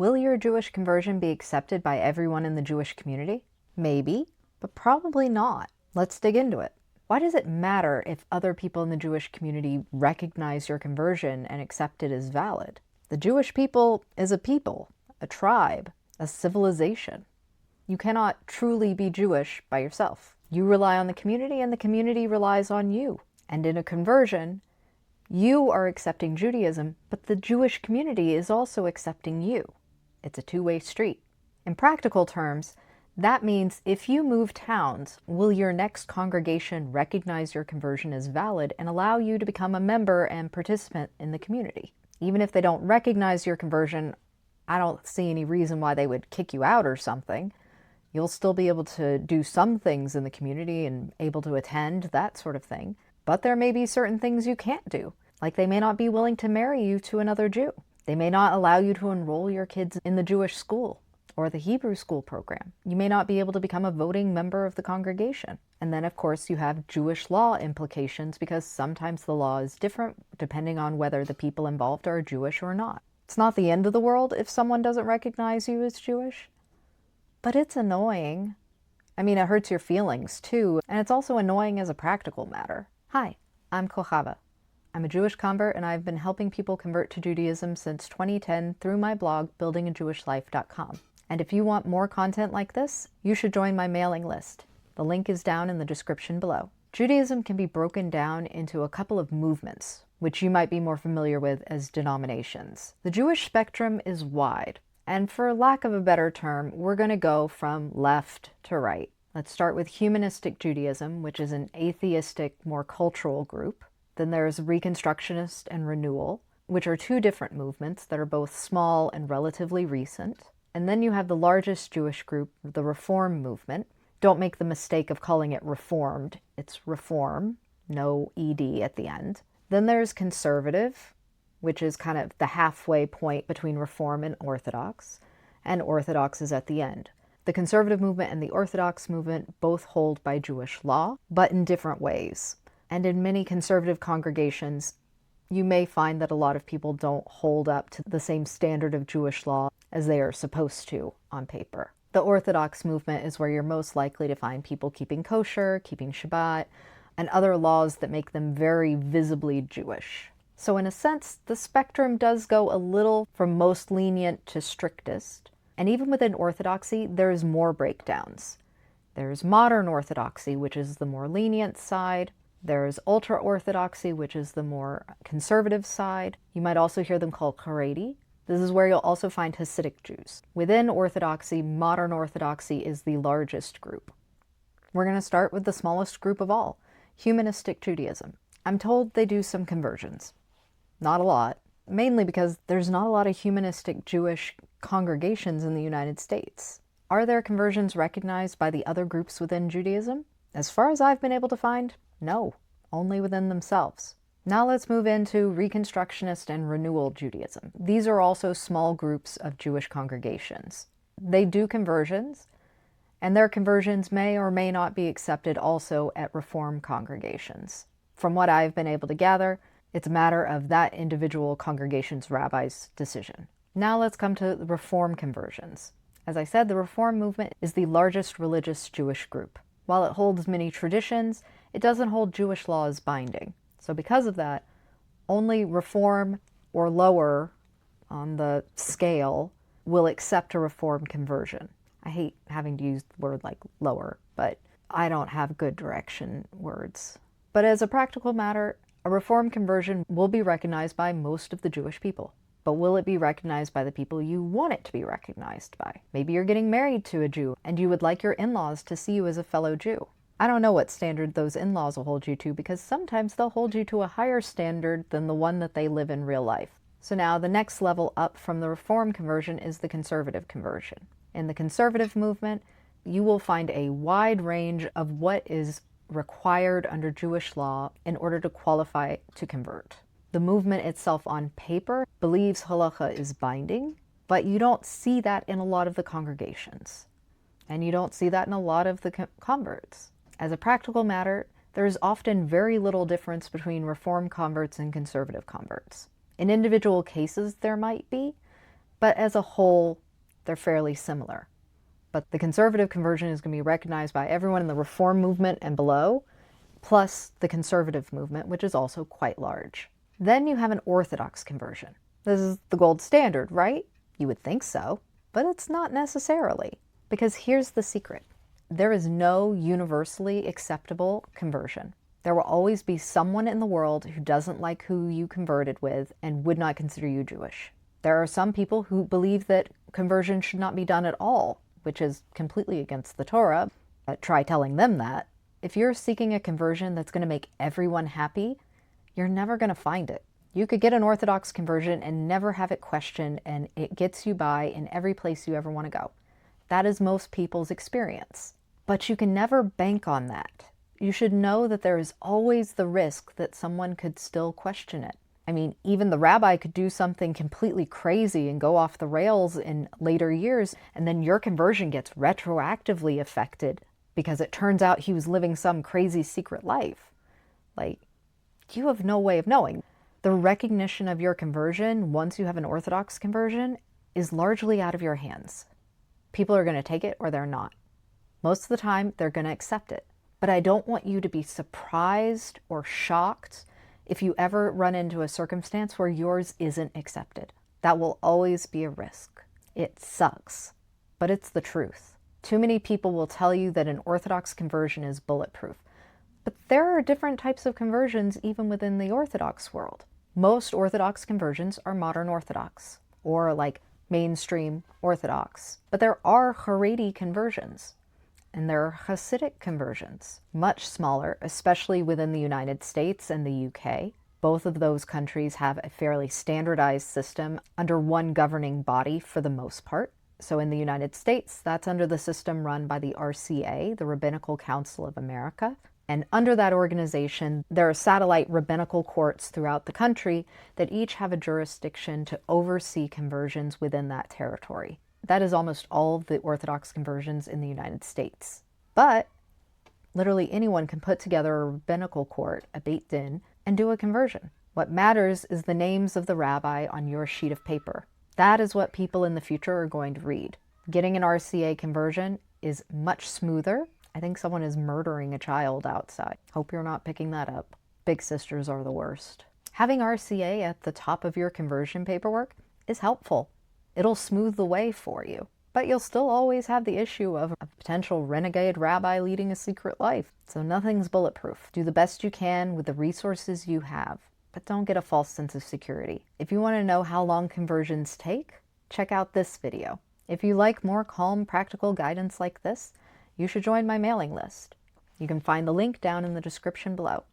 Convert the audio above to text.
Will your Jewish conversion be accepted by everyone in the Jewish community? Maybe, but probably not. Let's dig into it. Why does it matter if other people in the Jewish community recognize your conversion and accept it as valid? The Jewish people is a people, a tribe, a civilization. You cannot truly be Jewish by yourself. You rely on the community and the community relies on you. And in a conversion, you are accepting Judaism, but the Jewish community is also accepting you. It's a two-way street. In practical terms, that means if you move towns, will your next congregation recognize your conversion as valid and allow you to become a member and participant in the community? Even if they don't recognize your conversion, I don't see any reason why they would kick you out or something. You'll still be able to do some things in the community and able to attend, that sort of thing. But there may be certain things you can't do, like they may not be willing to marry you to another Jew. They may not allow you to enroll your kids in the Jewish school or the Hebrew school program. You may not be able to become a voting member of the congregation. And then, of course, you have Jewish law implications because sometimes the law is different depending on whether the people involved are Jewish or not. It's not the end of the world if someone doesn't recognize you as Jewish, but it's annoying. I mean, it hurts your feelings too, and it's also annoying as a practical matter. Hi, I'm Kochava. I'm a Jewish convert, and I've been helping people convert to Judaism since 2010 through my blog, buildingajewishlife.com. And if you want more content like this, you should join my mailing list. The link is down in the description below. Judaism can be broken down into a couple of movements, which you might be more familiar with as denominations. The Jewish spectrum is wide, and for lack of a better term, we're going to go from left to right. Let's start with Humanistic Judaism, which is an atheistic, more cultural group. Then there's Reconstructionist and Renewal, which are two different movements that are both small and relatively recent. And then you have the largest Jewish group, the Reform movement. Don't make the mistake of calling it Reformed. It's Reform, no ED at the end. Then there's Conservative, which is kind of the halfway point between Reform and Orthodox is at the end. The Conservative movement and the Orthodox movement both hold by Jewish law, but in different ways. And in many conservative congregations, you may find that a lot of people don't hold up to the same standard of Jewish law as they are supposed to on paper. The Orthodox movement is where you're most likely to find people keeping kosher, keeping Shabbat, and other laws that make them very visibly Jewish. So in a sense, the spectrum does go a little from most lenient to strictest. And even within Orthodoxy, there's more breakdowns. There's modern Orthodoxy, which is the more lenient side. There's ultra-Orthodoxy, which is the more conservative side. You might also hear them called Haredi. This is where you'll also find Hasidic Jews. Within Orthodoxy, modern Orthodoxy is the largest group. We're going to start with the smallest group of all, Humanistic Judaism. I'm told they do some conversions. Not a lot, mainly because there's not a lot of humanistic Jewish congregations in the United States. Are their conversions recognized by the other groups within Judaism? As far as I've been able to find, no, only within themselves. Now let's move into Reconstructionist and Renewal Judaism. These are also small groups of Jewish congregations. They do conversions, and their conversions may or may not be accepted also at Reform congregations. From what I've been able to gather, it's a matter of that individual congregation's rabbi's decision. Now let's come to the Reform conversions. As I said, the Reform movement is the largest religious Jewish group. While it holds many traditions, it doesn't hold Jewish law as binding. So because of that, only Reform or lower on the scale will accept a Reform conversion. I hate having to use the word like lower, but I don't have good direction words. But as a practical matter, a Reform conversion will be recognized by most of the Jewish people. But will it be recognized by the people you want it to be recognized by? Maybe you're getting married to a Jew and you would like your in-laws to see you as a fellow Jew. I don't know what standard those in-laws will hold you to because sometimes they'll hold you to a higher standard than the one that they live in real life. So now the next level up from the Reform conversion is the Conservative conversion. In the Conservative movement, you will find a wide range of what is required under Jewish law in order to qualify to convert. The movement itself on paper believes halacha is binding, but you don't see that in a lot of the congregations. And you don't see that in a lot of the converts. As a practical matter, there is often very little difference between Reform converts and Conservative converts. In individual cases, there might be, but as a whole, they're fairly similar. But the conservative conversion is going to be recognized by everyone in the Reform movement and below, plus the conservative movement, which is also quite large. Then you have an Orthodox conversion. This is the gold standard, right? You would think so, but it's not necessarily. Because here's the secret. There is no universally acceptable conversion. There will always be someone in the world who doesn't like who you converted with and would not consider you Jewish. There are some people who believe that conversion should not be done at all, which is completely against the Torah. Try telling them that. If you're seeking a conversion that's going to make everyone happy, you're never going to find it. You could get an Orthodox conversion and never have it questioned, and it gets you by in every place you ever want to go. That is most people's experience. But you can never bank on that. You should know that there is always the risk that someone could still question it. I mean, even the rabbi could do something completely crazy and go off the rails in later years, and then your conversion gets retroactively affected because it turns out he was living some crazy secret life. Like, you have no way of knowing. The recognition of your conversion, once you have an Orthodox conversion, is largely out of your hands. People are going to take it or they're not. Most of the time, they're going to accept it. But I don't want you to be surprised or shocked if you ever run into a circumstance where yours isn't accepted. That will always be a risk. It sucks, but it's the truth. Too many people will tell you that an Orthodox conversion is bulletproof. But there are different types of conversions even within the Orthodox world. Most Orthodox conversions are modern Orthodox, or like mainstream Orthodox. But there are Haredi conversions, and there are Hasidic conversions, much smaller, especially within the United States and the UK. Both of those countries have a fairly standardized system under one governing body for the most part. So in the United States, that's under the system run by the RCA, the Rabbinical Council of America. And under that organization, there are satellite rabbinical courts throughout the country that each have a jurisdiction to oversee conversions within that territory. That is almost all of the Orthodox conversions in the United States. But literally anyone can put together a rabbinical court, a Beit Din, and do a conversion. What matters is the names of the rabbi on your sheet of paper. That is what people in the future are going to read. Getting an RCA conversion is much smoother. I think someone is murdering a child outside. Hope you're not picking that up. Big sisters are the worst. Having RCA at the top of your conversion paperwork is helpful. It'll smooth the way for you. But you'll still always have the issue of a potential renegade rabbi leading a secret life. So nothing's bulletproof. Do the best you can with the resources you have, but don't get a false sense of security. If you want to know how long conversions take, check out this video. If you like more calm, practical guidance like this, you should join my mailing list. You can find the link down in the description below.